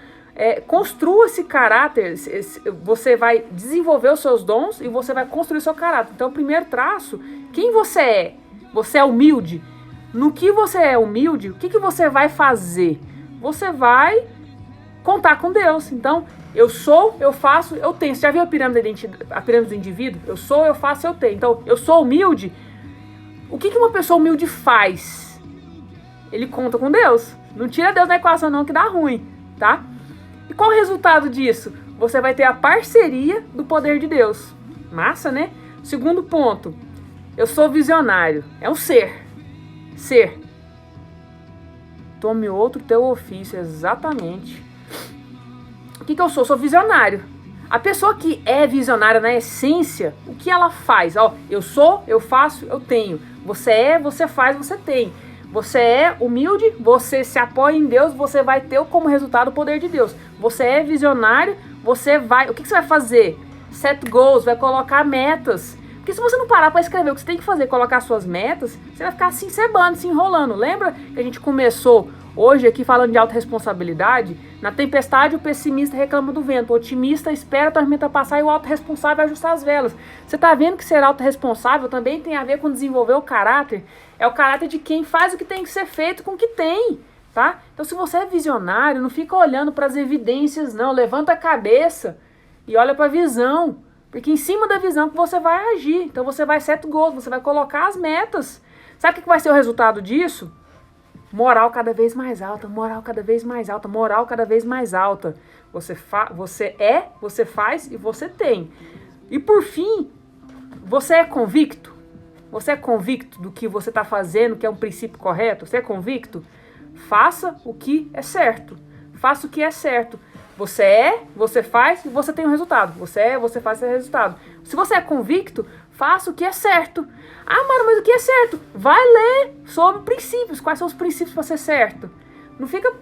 Construa esse caráter. Você vai desenvolver os seus dons e você vai construir o seu caráter. Então o primeiro traço, quem você é? Você é humilde? No que você é humilde, o que você vai fazer? Você vai contar com Deus. Então, eu sou, eu faço, eu tenho. Você já viu a pirâmide do indivíduo? Eu sou, eu faço, eu tenho. Então, eu sou humilde. O que uma pessoa humilde faz? Ele conta com Deus. Não tira Deus da equação não, que dá ruim, tá? E qual o resultado disso? Você vai ter a parceria do poder de Deus. Massa, né? Segundo ponto. Eu sou visionário. É um ser. Tome outro teu ofício, exatamente. O que eu sou? Sou visionário. A pessoa que é visionária na essência, o que ela faz? Eu sou, eu faço, eu tenho. Você é, você faz, você tem. Você é humilde, você se apoia em Deus, você vai ter como resultado o poder de Deus. Você é visionário, você vai... O que você vai fazer? Set goals, vai colocar metas. Porque se você não parar para escrever o que você tem que fazer, colocar suas metas, você vai ficar se encebando, se enrolando. Lembra que a gente começou hoje aqui falando de autorresponsabilidade? Na tempestade o pessimista reclama do vento, o otimista espera a tormenta passar e o autorresponsável vai ajustar as velas. Você está vendo que ser autorresponsável também tem a ver com desenvolver o caráter? É o caráter de quem faz o que tem que ser feito com o que tem, tá? Então se você é visionário, não fica olhando para as evidências não, levanta a cabeça e olha para a visão. Porque em cima da visão que você vai agir. Então você vai set goals, você vai colocar as metas. Sabe o que vai ser o resultado disso? Moral cada vez mais alta, moral cada vez mais alta, moral cada vez mais alta. Você é, você faz e você tem. E por fim, você é convicto? Você é convicto do que você está fazendo, que é um princípio correto? Você é convicto? Faça o que é certo. Faça o que é certo. Você é, você faz e você tem um resultado. Você é, você faz e tem resultado. Se você é convicto, faça o que é certo. Mara, mas o que é certo? Vai ler sobre princípios. Quais são os princípios para ser certo? Não fica...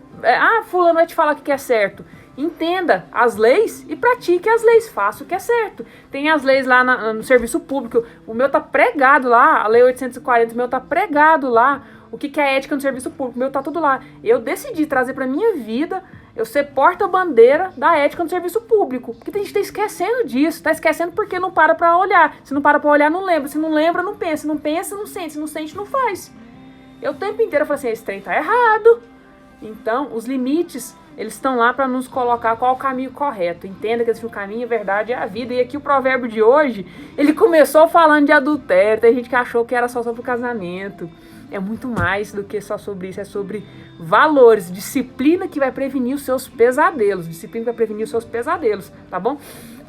fulano vai te falar o que é certo. Entenda as leis e pratique as leis. Faça o que é certo. Tem as leis lá no serviço público. O meu tá pregado lá. A lei 840, o meu tá pregado lá. O que é ética no serviço público? O meu tá tudo lá. Eu decidi trazer para minha vida... Eu ser porta-bandeira da ética no serviço público. Porque a gente tá esquecendo disso. Tá esquecendo porque não para pra olhar. Se não para pra olhar, não lembra. Se não lembra, não pensa. Se não pensa, não sente. Se não sente, não faz. Eu o tempo inteiro falei assim, esse trem tá errado. Então, os limites, eles estão lá para nos colocar qual é o caminho correto. Entenda que esse caminho, a verdade é a vida. E aqui o provérbio de hoje, ele começou falando de adultério. Tem gente que achou que era só sobre o casamento. É muito mais do que só sobre isso, é sobre valores, disciplina que vai prevenir os seus pesadelos, tá bom?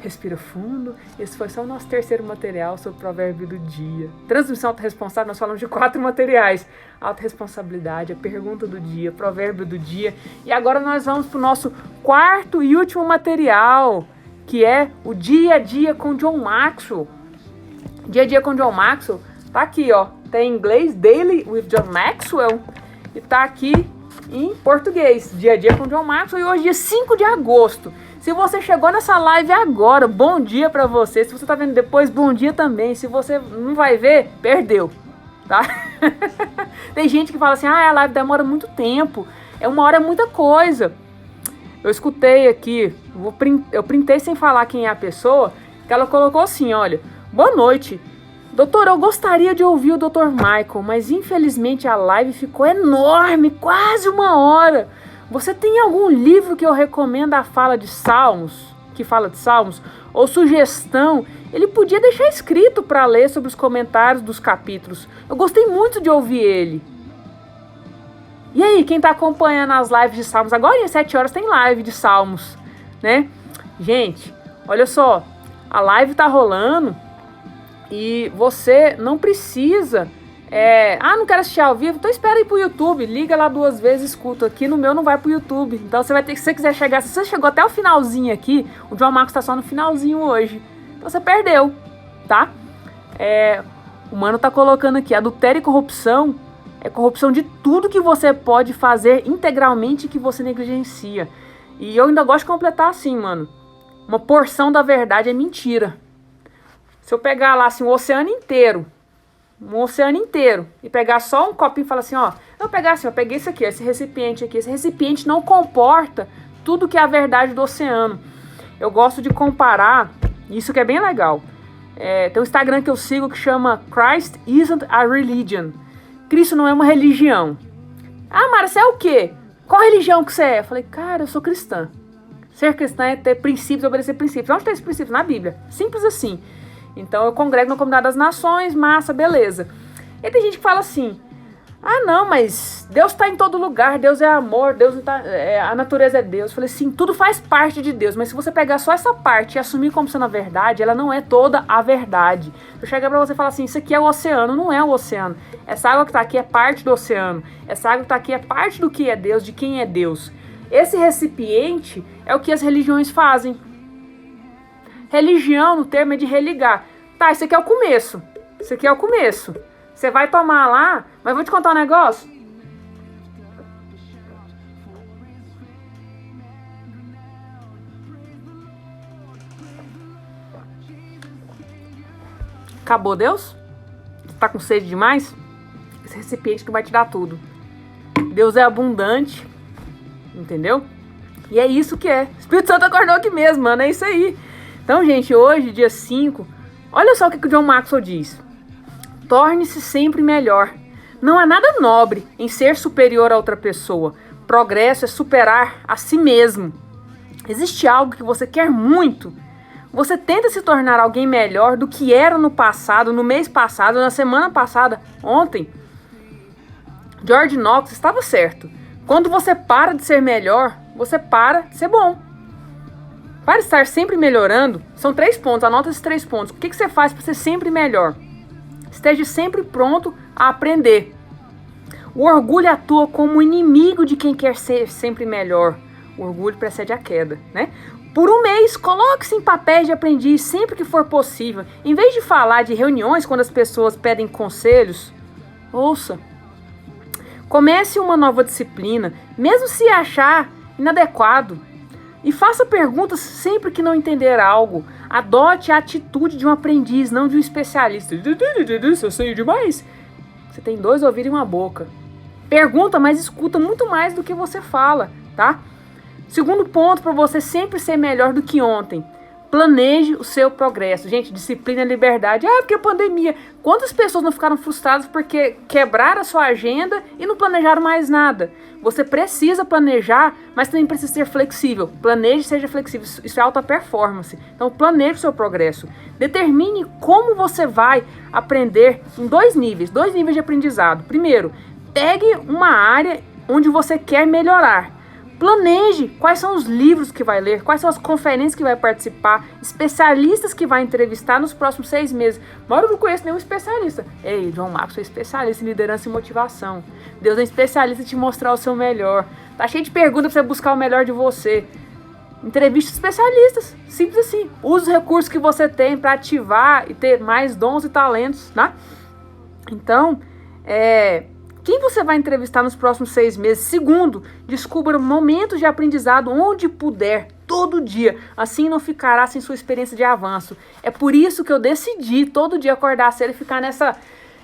Respira fundo, esse foi só o nosso terceiro material sobre o provérbio do dia. Transmissão autorresponsável, nós falamos de 4 materiais, autorresponsabilidade, a pergunta do dia, provérbio do dia, e agora nós vamos para o nosso 4º e último material, que é o Dia a Dia com John Maxwell. Dia a Dia com John Maxwell, tá aqui, ó. Tem em inglês, Daily with John Maxwell, e tá aqui em português, Dia a Dia com John Maxwell, e hoje dia 5 de agosto. Se você chegou nessa live agora, bom dia pra você. Se você tá vendo depois, bom dia também. Se você não vai ver, perdeu. tá? Tem gente que fala assim, a live demora muito tempo, 1 hora é muita coisa. Eu escutei aqui, eu printei sem falar quem é a pessoa, que ela colocou assim, olha, boa noite, doutor, eu gostaria de ouvir o Dr. Michael, mas infelizmente a live ficou enorme, quase 1 hora. Você tem algum livro que eu recomendo a fala de Salmos, que fala de Salmos, ou sugestão? Ele podia deixar escrito para ler sobre os comentários dos capítulos. Eu gostei muito de ouvir ele. E aí, quem está acompanhando as lives de Salmos? Agora, às 7 horas, tem live de Salmos, né? Gente, olha só, a live tá rolando e você não precisa... não quero assistir ao vivo, então espera aí pro YouTube, liga lá 2 vezes, escuta. Aqui no meu não vai pro YouTube, então você vai ter que, se você quiser chegar, se você chegou até o finalzinho aqui, o John Marcos tá só no finalzinho hoje, então você perdeu, tá? O mano tá colocando aqui, adultério e corrupção é corrupção de tudo que você pode fazer integralmente que você negligencia. E eu ainda gosto de completar assim, mano, uma porção da verdade é mentira. Se eu pegar lá assim, um oceano inteiro, e pegar só um copinho e falar assim, ó, eu peguei isso aqui, esse recipiente não comporta tudo que é a verdade do oceano. Eu gosto de comparar, isso que é bem legal. Tem um Instagram que eu sigo que chama Christ Isn't a Religion. Cristo não é uma religião. Ah, Mara, você é o quê? Qual religião que você é? Eu falei, cara, eu sou cristã. Ser cristã é ter princípios, obedecer princípios. Onde tem esse princípio? Na Bíblia. Simples assim. Então eu congrego na Comunidade das Nações, massa, beleza. E tem gente que fala assim, não, mas Deus está em todo lugar, Deus é amor, Deus tá, a natureza é Deus. Eu falei assim, tudo faz parte de Deus, mas se você pegar só essa parte e assumir como sendo a verdade, ela não é toda a verdade. Eu chego pra você e falo assim, isso aqui é o oceano, não é o oceano. Essa água que está aqui é parte do oceano, essa água que está aqui é parte do que é Deus, de quem é Deus. Esse recipiente é o que as religiões fazem. Religião, no termo, é de religar. Tá, isso aqui é o começo. Você vai tomar lá, mas vou te contar um negócio. Acabou, Deus? Você tá com sede demais? Esse recipiente que vai te dar tudo. Deus é abundante, entendeu? E é isso que é. O Espírito Santo acordou aqui mesmo, mano, é isso aí. Então, gente, hoje, dia 5, olha só o que o John Maxwell diz. Torne-se sempre melhor. Não há nada nobre em ser superior a outra pessoa. Progresso é superar a si mesmo. Existe algo que você quer muito. Você tenta se tornar alguém melhor do que era no passado, no mês passado, na semana passada, ontem. George Knox estava certo. Quando você para de ser melhor, você para de ser bom. Para estar sempre melhorando, são 3 pontos, anota esses 3 pontos. O que você faz para ser sempre melhor? Esteja sempre pronto a aprender. O orgulho atua como inimigo de quem quer ser sempre melhor. O orgulho precede a queda, né? Por 1 mês, coloque-se em papéis de aprendiz sempre que for possível. Em vez de falar de reuniões quando as pessoas pedem conselhos, ouça. Comece uma nova disciplina, mesmo se achar inadequado. E faça perguntas sempre que não entender algo. Adote a atitude de um aprendiz, não de um especialista. Eu sei demais. Você tem 2 ouvidos e 1 boca. Pergunta, mas escuta muito mais do que você fala, tá? Segundo ponto para você sempre ser melhor do que ontem. Planeje o seu progresso. Gente, disciplina é liberdade. Porque a pandemia. Quantas pessoas não ficaram frustradas porque quebraram a sua agenda e não planejaram mais nada? Você precisa planejar, mas também precisa ser flexível. Planeje e seja flexível. Isso é alta performance. Então, planeje o seu progresso. Determine como você vai aprender em 2 níveis. 2 níveis de aprendizado. Primeiro, pegue uma área onde você quer melhorar. Planeje quais são os livros que vai ler, quais são as conferências que vai participar, especialistas que vai entrevistar nos próximos 6 meses. Mas eu não conheço nenhum especialista. Ei, John Maxwell é especialista em liderança e motivação. Deus é especialista em te mostrar o seu melhor. Tá cheio de perguntas para você buscar o melhor de você. Entrevista especialistas, simples assim. Use os recursos que você tem para ativar e ter mais dons e talentos, né? Então, quem você vai entrevistar nos próximos 6 meses? Segundo, descubra momentos de aprendizado onde puder, todo dia. Assim não ficará sem sua experiência de avanço. É por isso que eu decidi todo dia acordar cedo e ficar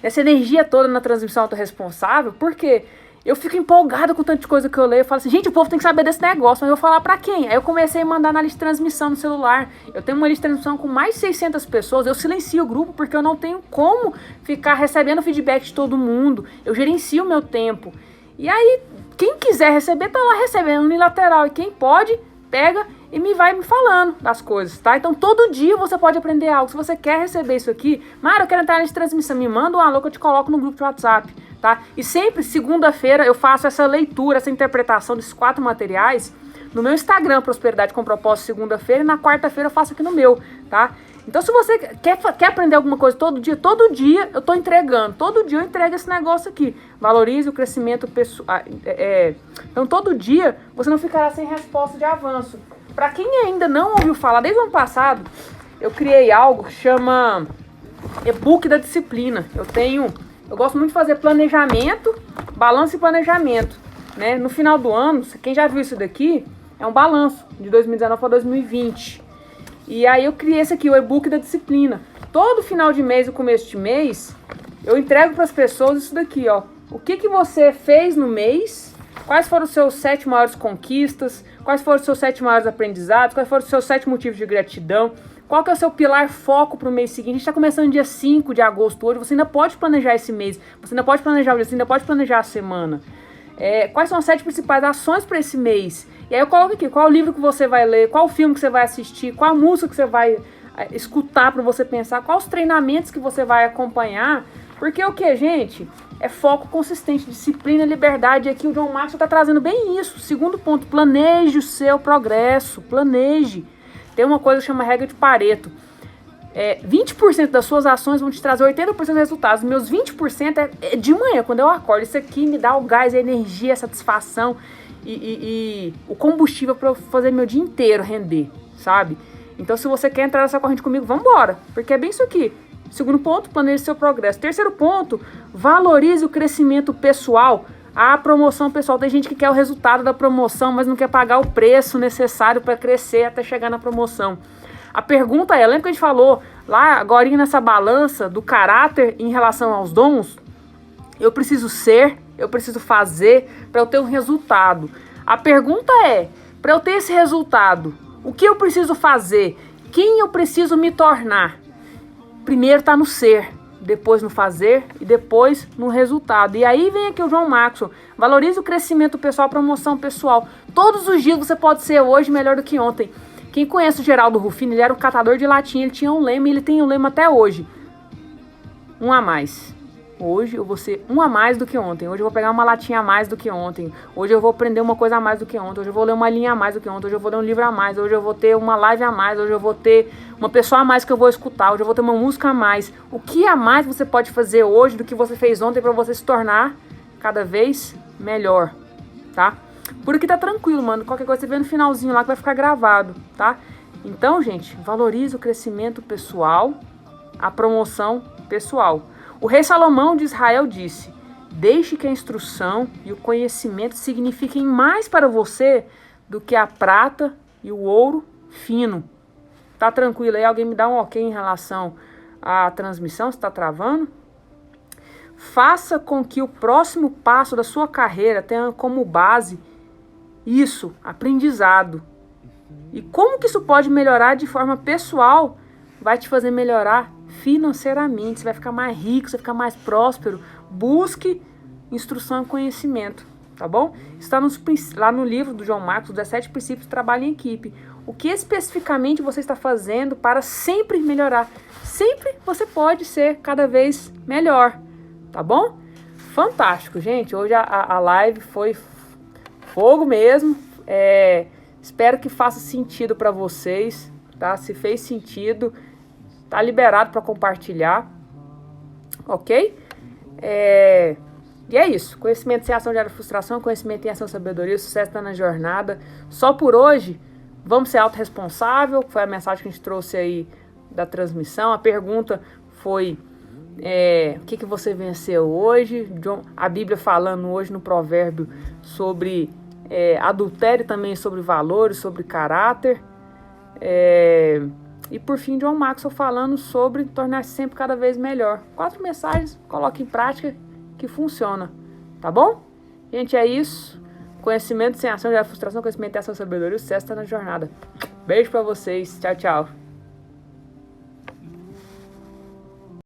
essa energia toda na transmissão autorresponsável, porque eu fico empolgada com tanta coisa que eu leio. Eu falo assim, gente, o povo tem que saber desse negócio, mas eu vou falar pra quem? Aí eu comecei a mandar na lista de transmissão no celular. Eu tenho uma lista de transmissão com mais de 600 pessoas. Eu silencio o grupo porque eu não tenho como ficar recebendo feedback de todo mundo. Eu gerencio o meu tempo. E aí, quem quiser receber, tá lá recebendo unilateral. E quem pode, pega e vai me falando das coisas, tá? Então, todo dia você pode aprender algo. Se você quer receber isso aqui, Mara, eu quero entrar na lista de transmissão, me manda um alô que eu te coloco no grupo de WhatsApp, tá? E sempre, segunda-feira, eu faço essa leitura, essa interpretação desses 4 materiais no meu Instagram, Prosperidade com Propósito, segunda-feira, e na quarta-feira eu faço aqui no meu, tá? Então, se você quer aprender alguma coisa todo dia eu tô entregando. Todo dia eu entrego esse negócio aqui. Valorize o crescimento pessoal. Então, todo dia você não ficará sem resposta de avanço. Para quem ainda não ouviu falar, desde o ano passado, eu criei algo que chama e-book da disciplina. Eu gosto muito de fazer planejamento, balanço e planejamento, né? No final do ano, quem já viu isso daqui, é um balanço de 2019 para 2020. E aí eu criei esse aqui, o e-book da disciplina. Todo final de mês e começo de mês, eu entrego para as pessoas isso daqui, ó. O que você fez no mês, quais foram os seus 7 maiores conquistas, quais foram os seus 7 maiores aprendizados, quais foram os seus 7 motivos de gratidão, qual que é o seu pilar foco para o mês seguinte. A gente está começando dia 5 de agosto hoje, você ainda pode planejar esse mês, você ainda pode planejar o dia, você ainda pode planejar a semana. Quais são as 7 principais ações para esse mês? E aí eu coloco aqui, qual o livro que você vai ler, qual o filme que você vai assistir, qual a música que você vai escutar para você pensar, quais os treinamentos que você vai acompanhar. Porque o que, gente? É foco consistente, disciplina, liberdade. E aqui o John Maxwell está trazendo bem isso. Segundo ponto, planeje o seu progresso, planeje. Tem uma coisa que chama regra de Pareto. 20% das suas ações vão te trazer 80% dos resultados. Meus 20% é de manhã, quando eu acordo. Isso aqui me dá o gás, a energia, a satisfação e o combustível para eu fazer meu dia inteiro render, sabe? Então, se você quer entrar nessa corrente comigo, vambora, porque é bem isso aqui. Segundo ponto, planeje seu progresso. Terceiro ponto, valorize o crescimento pessoal. A promoção pessoal, tem gente que quer o resultado da promoção, mas não quer pagar o preço necessário para crescer até chegar na promoção. A pergunta é, lembra que a gente falou lá agora nessa balança do caráter em relação aos dons? Eu preciso ser, eu preciso fazer para eu ter um resultado. A pergunta é, para eu ter esse resultado, o que eu preciso fazer? Quem eu preciso me tornar? Primeiro está no ser, depois no fazer e depois no resultado. E aí vem aqui o John Maxwell. Valorize o crescimento pessoal, a promoção pessoal. Todos os dias você pode ser hoje melhor do que ontem. Quem conhece o Geraldo Rufino, ele era um catador de latinha, ele tinha um lema e ele tem um lema até hoje. 1 a mais. Hoje eu vou ser 1 a mais do que ontem. Hoje eu vou pegar uma latinha a mais do que ontem. Hoje eu vou aprender uma coisa a mais do que ontem. Hoje eu vou ler uma linha a mais do que ontem. Hoje eu vou ler um livro a mais. Hoje eu vou ter uma live a mais. Hoje eu vou ter uma pessoa a mais que eu vou escutar. Hoje eu vou ter uma música a mais. O que a mais você pode fazer hoje do que você fez ontem para você se tornar cada vez melhor, tá? Por aqui tá tranquilo, mano. Qualquer coisa você vê no finalzinho lá que vai ficar gravado, tá? Então, gente, valorize o crescimento pessoal, a promoção pessoal. O rei Salomão de Israel disse: deixe que a instrução e o conhecimento signifiquem mais para você do que a prata e o ouro fino. Tá tranquilo aí? Alguém me dá um ok em relação à transmissão, se tá travando? Faça com que o próximo passo da sua carreira tenha como base isso, aprendizado. E como que isso pode melhorar de forma pessoal? Vai te fazer melhorar financeiramente. Você vai ficar mais rico, você vai ficar mais próspero. Busque instrução e conhecimento, tá bom? Está lá no livro do John Maxwell, 17 princípios de trabalho em equipe. O que especificamente você está fazendo para sempre melhorar? Sempre você pode ser cada vez melhor, tá bom? Fantástico, gente. Hoje a live foi fogo mesmo. Espero que faça sentido para vocês, tá? Se fez sentido, tá liberado para compartilhar, ok? E é isso. Conhecimento sem ação gera frustração, conhecimento em ação sabedoria, sucesso está na jornada. Só por hoje, vamos ser autorresponsável, foi a mensagem que a gente trouxe aí da transmissão. A pergunta foi, o que você venceu hoje? A Bíblia falando hoje no provérbio sobre adultério, também sobre valores, sobre caráter. E por fim, John Maxwell falando sobre tornar-se sempre cada vez melhor. 4 mensagens, coloque em prática que funciona, tá bom? Gente, é isso. Conhecimento sem ação gera frustração, conhecimento é ação, sabedoria, o sucesso está na jornada. Beijo pra vocês, tchau, tchau.